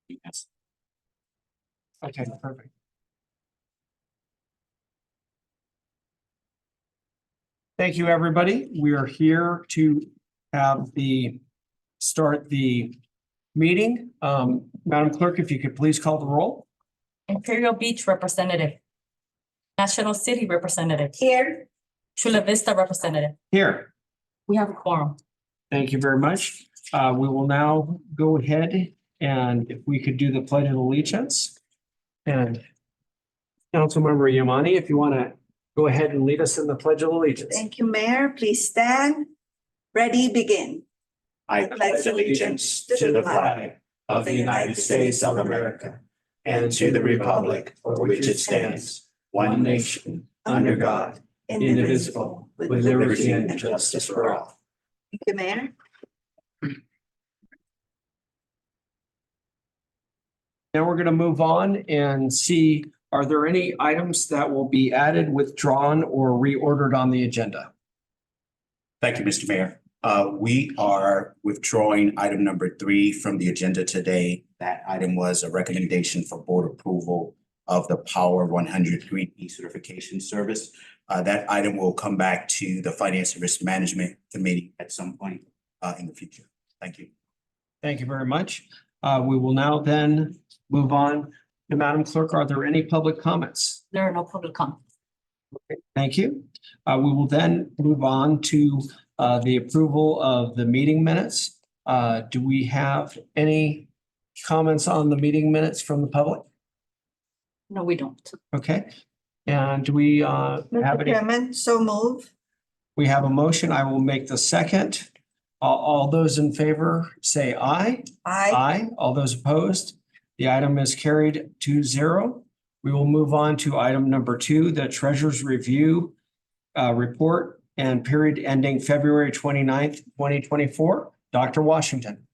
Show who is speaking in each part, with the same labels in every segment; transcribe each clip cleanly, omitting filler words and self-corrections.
Speaker 1: Yes.
Speaker 2: Okay, perfect. Thank you, everybody. We are here to start the meeting. Madam Clerk, if you could please call the roll.
Speaker 3: Imperial Beach representative. National City representative.
Speaker 4: Here.
Speaker 3: Chula Vista representative.
Speaker 2: Here.
Speaker 3: We have a quorum.
Speaker 2: Thank you very much. We will now go ahead and if we could do the pledge of allegiance. And Councilmember Yamani, if you want to go ahead and lead us in the pledge of allegiance.
Speaker 4: Thank you, Mayor. Please stand. Ready, begin.
Speaker 1: I pledge allegiance to the flag of the United States of America and to the republic for which it stands, one nation, under God, indivisible, with liberty and justice for all.
Speaker 4: Thank you, Mayor.
Speaker 2: Now we're going to move on and see, are there any items that will be added, withdrawn, or reordered on the agenda?
Speaker 1: Thank you, Mr. Mayor. We are withdrawing item number 3 from the agenda today. That item was a recommendation for board approval of the Power 100 Green E certification service. That item will come back to the Finance and Risk Management Committee at some point in the future. Thank you.
Speaker 2: Thank you very much. We will now then move on to Madam Clerk. Are there any public comments?
Speaker 3: There are no public comments.
Speaker 2: Thank you. We will then move on to the approval of the meeting minutes. Do we have any comments on the meeting minutes from the public?
Speaker 3: No, we don't.
Speaker 2: Okay. And do we have
Speaker 4: Mr.
Speaker 2: any?
Speaker 4: Chairman, so move.
Speaker 2: We have a motion. I will make the second. All those in favor say aye.
Speaker 4: Aye.
Speaker 2: Aye. All those opposed? The item is carried 2-0. We will move on to item number 2, the Treasurer's Review report and period ending February 29th, 2024. Dr. Washington.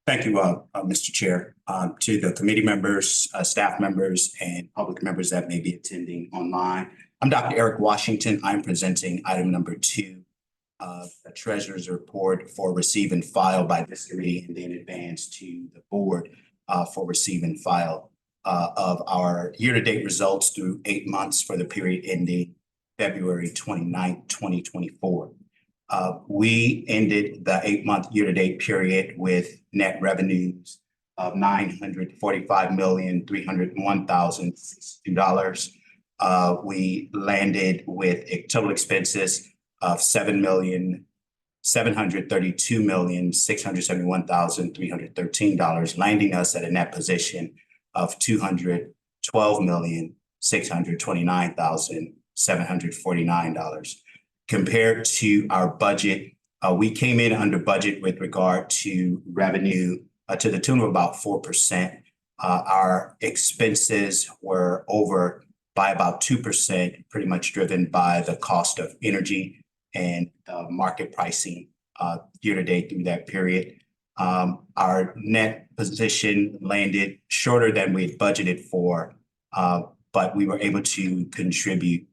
Speaker 1: Thank you, Mr. Chair. To the committee members, staff members, and public members that may be attending online. I'm Dr. Eric Washington. I'm presenting item number 2, the Treasurer's Report for receive and file by this committee and then advance to the board for receive and file of our year-to-date results through 8 months for the period ending February 29th, 2024. We ended the 8-month year-to-date period with net revenues of $945,301,062. We landed with total expenses of $7,732,671,313, landing us at a net position of $212,629,749. Compared to our budget, we came in under budget with regard to revenue to the tune of about 4%. Our expenses were over by about 2%, pretty much driven by the cost of energy and market pricing year to date through that period. Our net position landed shorter than we had budgeted for, but we were able to contribute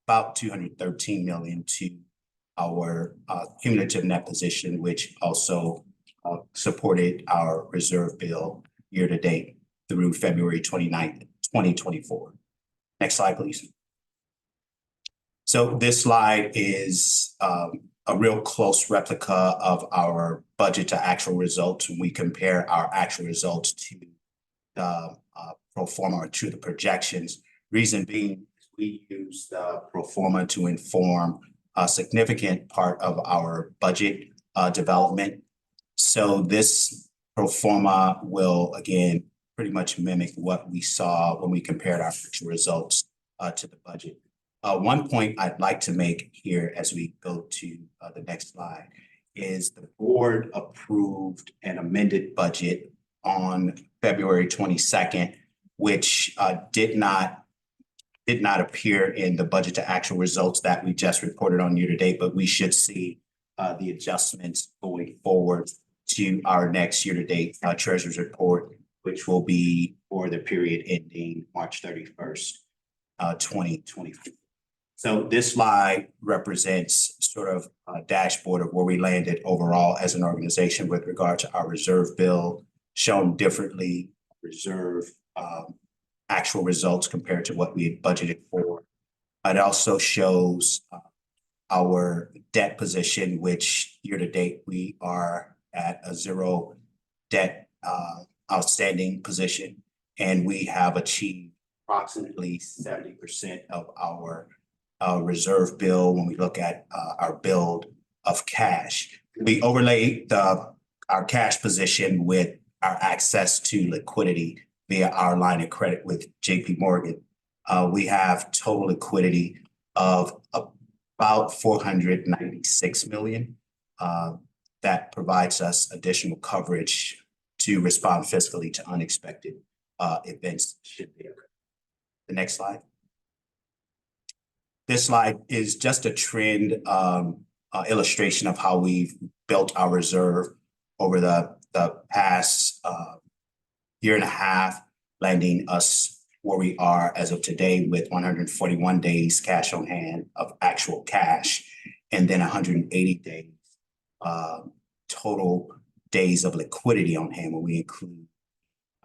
Speaker 1: about $213 million to our cumulative net position, which also supported our reserve bill year to date through February 29th, 2024. Next slide, please. So this slide is a real close replica of our budget to actual results when we compare our actual results to the pro forma or to the projections. Reason being, we use the pro forma to inform a significant part of our budget development. So this pro forma will, again, pretty much mimic what we saw when we compared our actual results to the budget. One point I'd like to make here as we go to the next slide is the board approved an amended budget on February 22nd, which did not appear in the budget to actual results that we just reported on year to date, but we should see the adjustments going forward to our next year to date treasurer's report, which will be for the period ending March 31st, 2024. So this slide represents sort of a dashboard of where we landed overall as an organization with regard to our reserve bill, shown differently reserve actual results compared to what we had budgeted for. It also shows our debt position, which year to date, we are at a zero debt outstanding position. And we have achieved approximately 70% of our reserve bill when we look at our build of cash. We overlay our cash position with our access to liquidity via our line of credit with JP Morgan. We have total liquidity of about 496 million. That provides us additional coverage to respond fiscally to unexpected events should they occur. The next slide. This slide is just a trend illustration of how we've built our reserve over the past year and a half, landing us where we are as of today with 141 days cash on hand of actual cash, and then 180 days total days of liquidity on hand when we include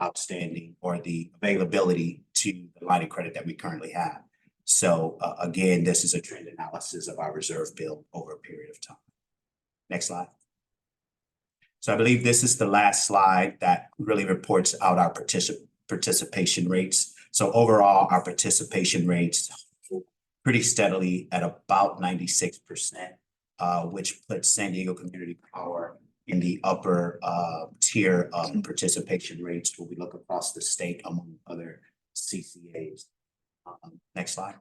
Speaker 1: outstanding or the availability to the line of credit that we currently have. So again, this is a trend analysis of our reserve build over a period of time. Next slide. So I believe this is the last slide that really reports out our participation rates. So overall, our participation rates pretty steadily at about 96%, which puts San Diego Community Power in the upper tier of participation rates when we look across the state among other CCAs. Next slide.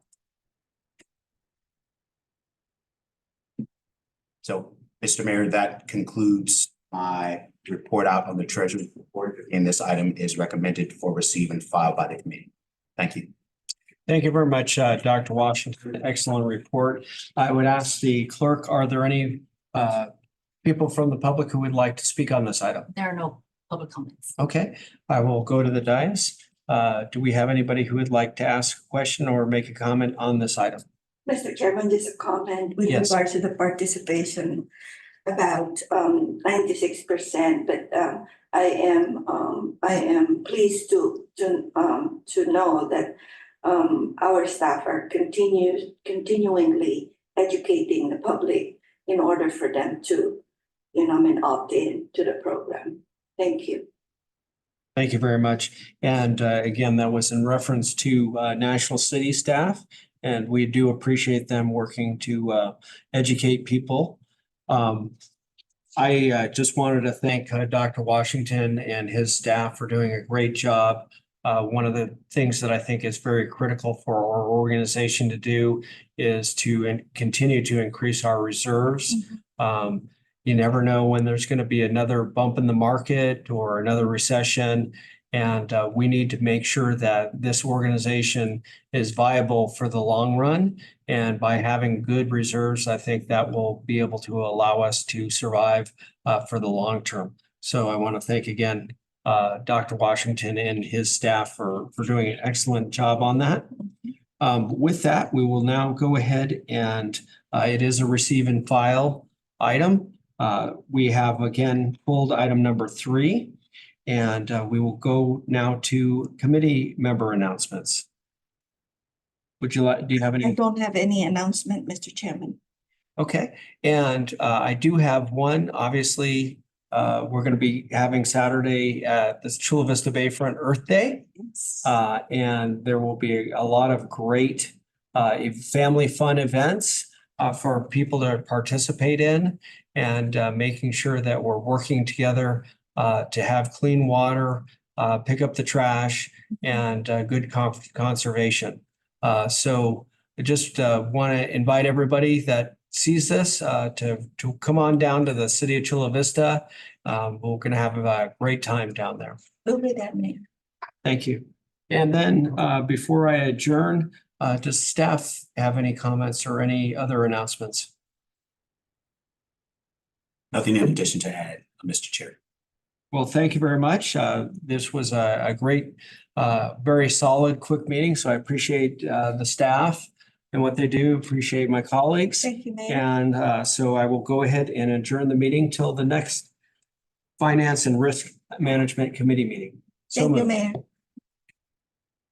Speaker 1: So, Mr. Mayor, that concludes my report out on the Treasurer's report. And this item is recommended for receive and file by the committee. Thank you.
Speaker 2: Thank you very much, Dr. Washington. Excellent report. I would ask the clerk, are there any people from the public who would like to speak on this item?
Speaker 3: There are no public comments.
Speaker 2: Okay, I will go to the dais. Do we have anybody who would like to ask a question or make a comment on this item?
Speaker 4: Mr. Chairman, just a comment with
Speaker 2: Yes.
Speaker 4: regard to the participation about 96%, but I am pleased to know that our staff are continually educating the public in order for them to, opt in to the program. Thank you.
Speaker 2: Thank you very much. And again, that was in reference to National City staff, and we do appreciate them working to educate people. I just wanted to thank Dr. Washington and his staff for doing a great job. One of the things that I think is very critical for our organization to do is to continue to increase our reserves. You never know when there's going to be another bump in the market or another recession. And we need to make sure that this organization is viable for the long run. And by having good reserves, I think that will be able to allow us to survive for the long term. So I want to thank again Dr. Washington and his staff for doing an excellent job on that. With that, we will now go ahead and it is a receive and file item. We have again pulled item number 3, and we will go now to committee member announcements. Do you have any?
Speaker 4: I don't have any announcement, Mr. Chairman.
Speaker 2: Okay, and I do have one. Obviously, we're going to be having Saturday at the Chula Vista Bayfront Earth Day.
Speaker 4: Yes.
Speaker 2: And there will be a lot of great family fun events for people to participate in, and making sure that we're working together to have clean water, pick up the trash, and good conservation. So I just want to invite everybody that sees this to come on down to the city of Chula Vista. We're going to have a great time down there.
Speaker 4: We'll be there, Mayor.
Speaker 2: Thank you. And then before I adjourn, does staff have any comments or any other announcements?
Speaker 1: Nothing in addition to add, Mr. Chair.
Speaker 2: Well, thank you very much. This was a great, very solid, quick meeting. So I appreciate the staff and what they do. Appreciate my colleagues.
Speaker 4: Thank you, Mayor.
Speaker 2: And so I will go ahead and adjourn the meeting till the next Finance and Risk Management Committee meeting. So
Speaker 5: Thank you,
Speaker 2: moved.
Speaker 5: Mayor.